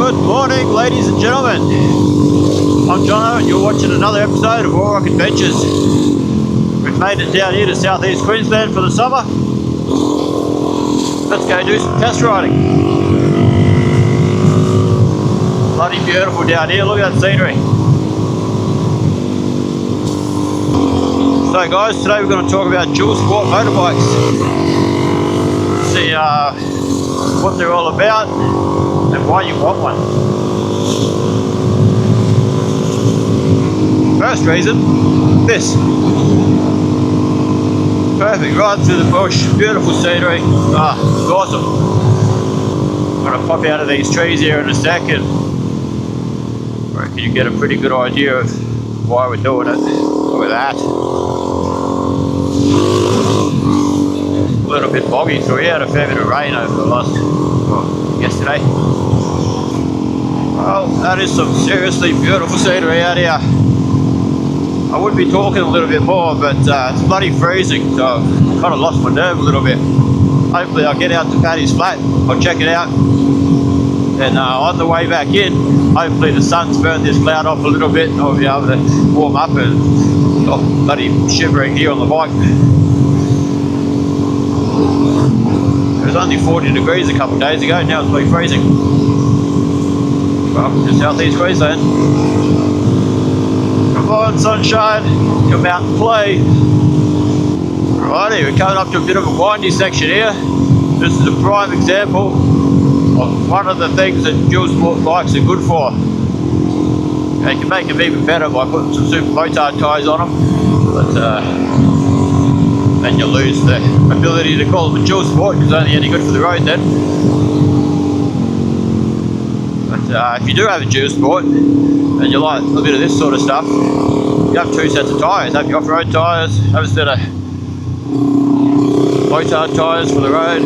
Good morning, ladies and gentlemen. I'm Jono and you're watching another episode of Alrock Adventures. We've made it down here to South East Queensland for the summer. Let's go do some test riding. Bloody beautiful down here, look at that scenery. So guys, today we're going to talk about dual sport motorbikes. See what they're all about and why you want one. First reason, this. Perfect, right through the bush, beautiful scenery. It's awesome. I'm going to pop out of these trees here in a second. I reckon you get a pretty good idea of why we're doing it. Look at that. A little bit boggy through here, had a fair bit of rain over the yesterday. Well, that is some seriously beautiful scenery out here. I would be talking a little bit more, but it's bloody freezing, so I've kind of lost my nerve a little bit. Hopefully I'll get out to Paddy's flat, I'll check it out, and on the way back in, hopefully the sun's burned this cloud off a little bit and I'll be able to warm up and stop bloody shivering here on the bike. It was only 40 degrees a couple of days ago, now it's been freezing. Welcome to South East Queensland. Come on sunshine, come out and play. Alrighty, we're coming up to a bit of a windy section here. This is a prime example of one of the things that dual sport bikes are good for. You can make them even better by putting some super motard tyres on them, but then you lose the ability to call them a dual sport because it's only any good for the road then. But if you do have a dual sport and you like a little bit of this sort of stuff, you have two sets of tyres. Have your off-road tyres, have a set of motard tyres for the road.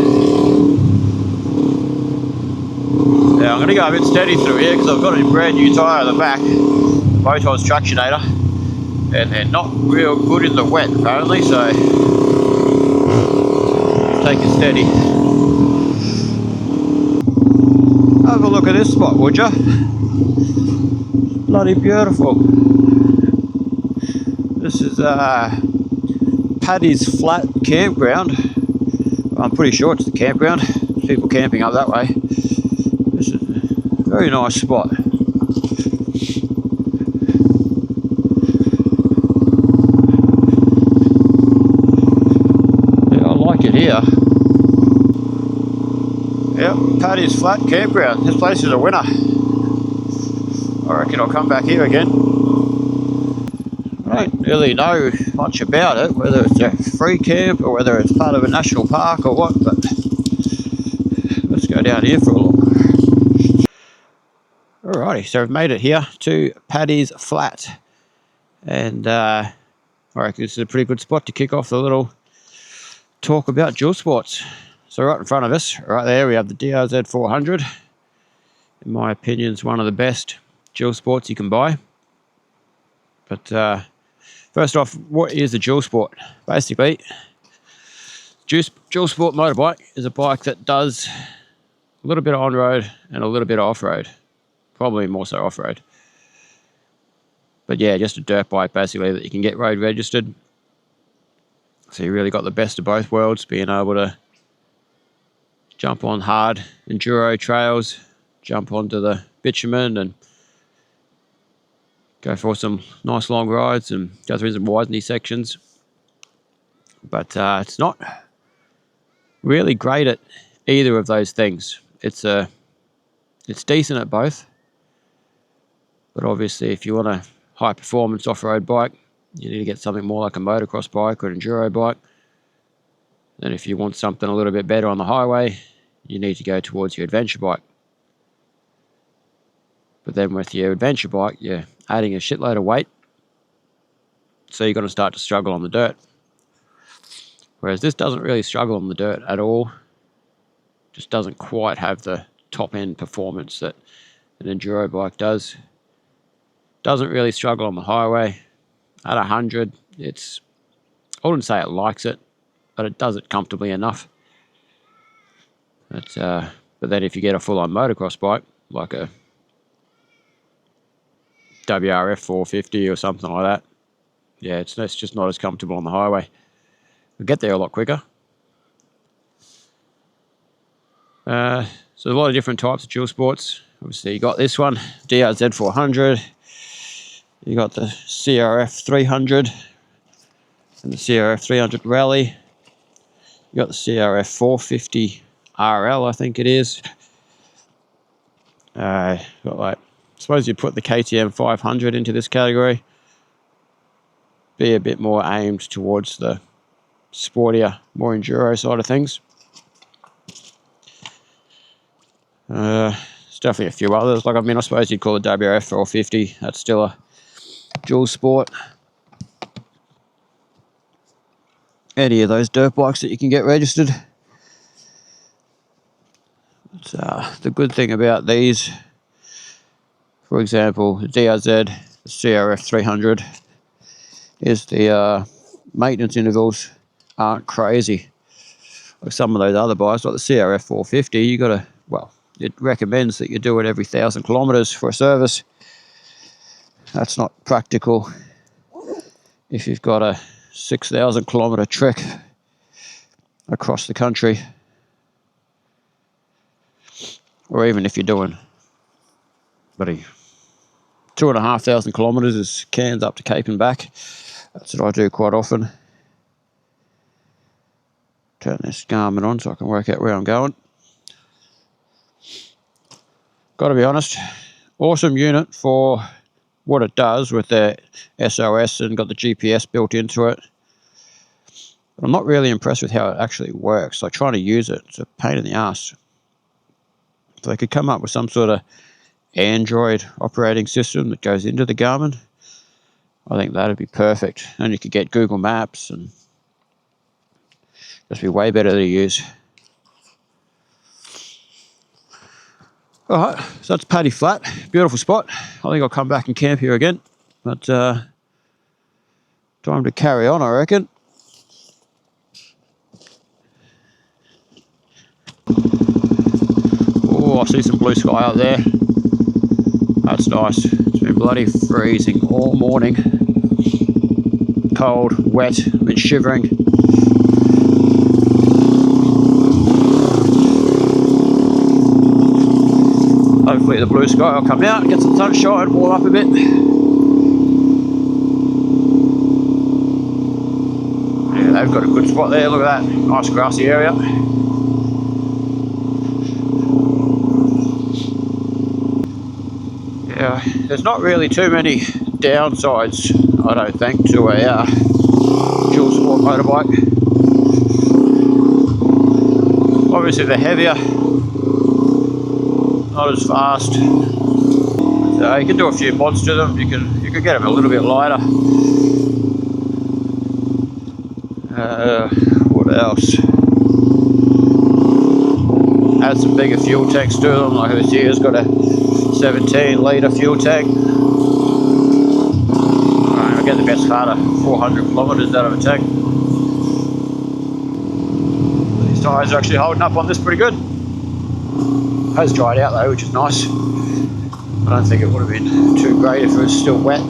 Now I'm going to go a bit steady through here because I've got a brand new tyre on the back, Moto's Tractionator, and they're not real good in the wet apparently, so take it steady. Have a look at this spot, would ya? Bloody beautiful. This is Paddy's flat campground. I'm pretty sure it's the campground. There's people camping up that way. This is a very nice spot. Yeah, I like it here. Yep, Paddy's flat campground. This place is a winner. I reckon I'll come back here again. I don't really know much about it, whether it's a free camp or whether it's part of a national park or what, but let's go down here for a look. Alrighty, so we've made it here to Paddy's flat, and I reckon this is a pretty good spot to kick off the little talk about dual sports. So right in front of us, right there, we have the DRZ400. In my opinion, it's one of the best dual sports you can buy. But first off, what is a dual sport? Basically, dual sport motorbike is a bike that does a little bit of on-road and a little bit of off-road. Probably more so off-road. But yeah, just a dirt bike basically that you can get road registered. So you really got the best of both worlds, being able to jump on hard enduro trails, jump onto the bitumen and go for some nice long rides and go through some windy sections. But it's not really great at either of those things. It's decent at both. But obviously if you want a high performance off-road bike, you need to get something more like a motocross bike or an enduro bike. And if you want something a little bit better on the highway, you need to go towards your adventure bike. But then with your adventure bike, you're adding a shitload of weight, so you're going to start to struggle on the dirt. Whereas this doesn't really struggle on the dirt at all. Just doesn't quite have the top end performance that an enduro bike does. Doesn't really struggle on the highway. At 100, I wouldn't say it likes it, but it does it comfortably enough. But then if you get a full-on motocross bike, like a WRF450 or something like that. Yeah, it's just not as comfortable on the highway. We'll get there a lot quicker. So a lot of different types of dual sports. Obviously you got this one, DRZ400. You got the CRF300 and the CRF300 Rally. You got the CRF450 RL, I think it is. Got like, I suppose you'd put the KTM 500 into this category. Be a bit more aimed towards the sportier, more enduro side of things. There's definitely a few others. Like, I mean, I suppose you'd call it WRF450. That's still a dual sport. Any of those dirt bikes that you can get registered. The good thing about these, for example, the DRZ, the CRF300, is the maintenance intervals aren't crazy. Like some of those other bikes, like the CRF450, you got to, well, it recommends that you do it every 1,000 kilometers for a service. That's not practical if you've got a 6,000 kilometer trek across the country, or even if you're doing, buddy, 2,500 kilometers is Cairns up to Cape and back. That's what I do quite often. Turn this Garmin on so I can work out where I'm going. Got to be honest, awesome unit for what it does with the SOS and got the GPS built into it. But I'm not really impressed with how it actually works. Like, trying to use it, it's a pain in the ass. If they could come up with some sort of Android operating system that goes into the Garmin, I think that'd be perfect. And you could get Google Maps and just be way better to use. Alright, so that's Paddy Flat. Beautiful spot. I think I'll come back and camp here again. But time to carry on, I reckon. Oh, I see some blue sky out there. That's nice. It's been bloody freezing all morning. Cold, wet, I've been shivering. Hopefully the blue sky will come out and get some sunshine, warm up a bit. Yeah, they've got a good spot there, look at that. Nice grassy area. Yeah, there's not really too many downsides, I don't think, to a dual sport motorbike. Obviously they're heavier, not as fast. So you can do a few mods to them. You can get them a little bit lighter. What else? Add some bigger fuel tanks to them. Like this here's got a 17 litre fuel tank. I get the best part of 400 kilometres out of a tank. These tyres are actually holding up on this pretty good. Has dried out though, which is nice. I don't think it would have been too great if it was still wet.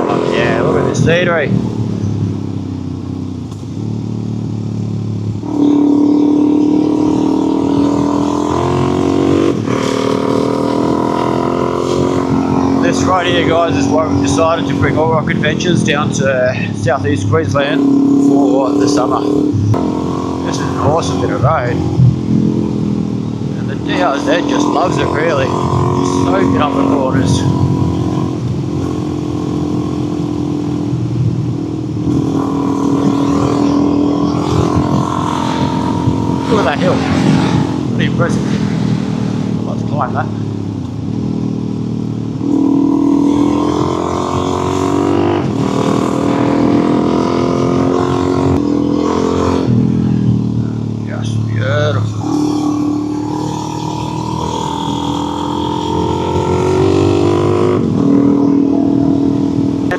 Oh, yeah, look at this scenery. This right here, guys, is why we've decided to bring Alrock Adventures down to South East Queensland for the summer. This is an awesome bit of road, and the DRZ just loves it really, soaking up the corners. Look at that hill, pretty impressive. I'd like to climb that.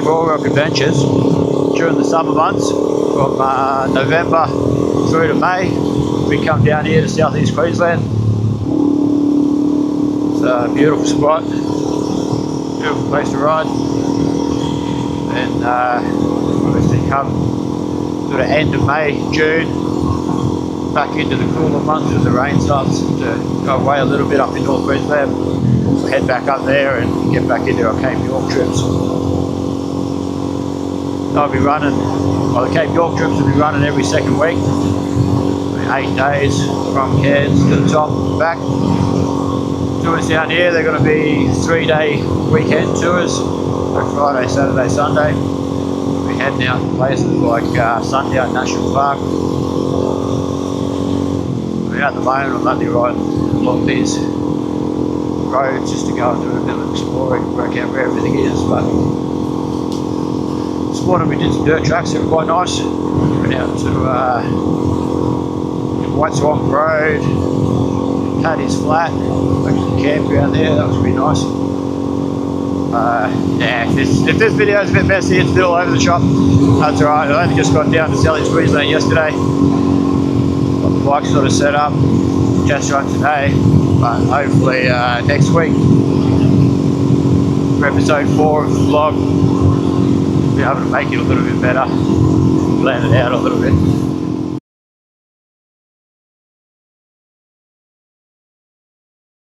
Alrock Adventures during the summer months from November through to May. We come down here to South East Queensland. So a beautiful spot, beautiful place to ride. And obviously come sort of end of May, June, back into the cooler months as the rain starts to go away a little bit up in North Queensland. We'll head back up there and get back into our Cape York trips. I'll be running, well, the Cape York trips will be running every second week. 8 days from Cairns to the top and back. Tours down here, they're going to be 3-day weekend tours, so Friday, Saturday, Sunday. We're heading out to places like Sundown National Park. We're at the moment, I'm only riding along these roads just to go and do a bit of exploring, work out where everything is. But this morning we did some dirt tracks that were quite nice. We went out to White Swamp Road, Paddy's Flat, like some campground there, that was pretty nice. Yeah, if this video is a bit messy, it's a bit all over the shop, that's alright. I only just got down to South East Queensland yesterday. Got the bike sort of set up, test run today, but hopefully next week for episode 4 of the vlog, be able to make it a little bit better, plan it out a little bit.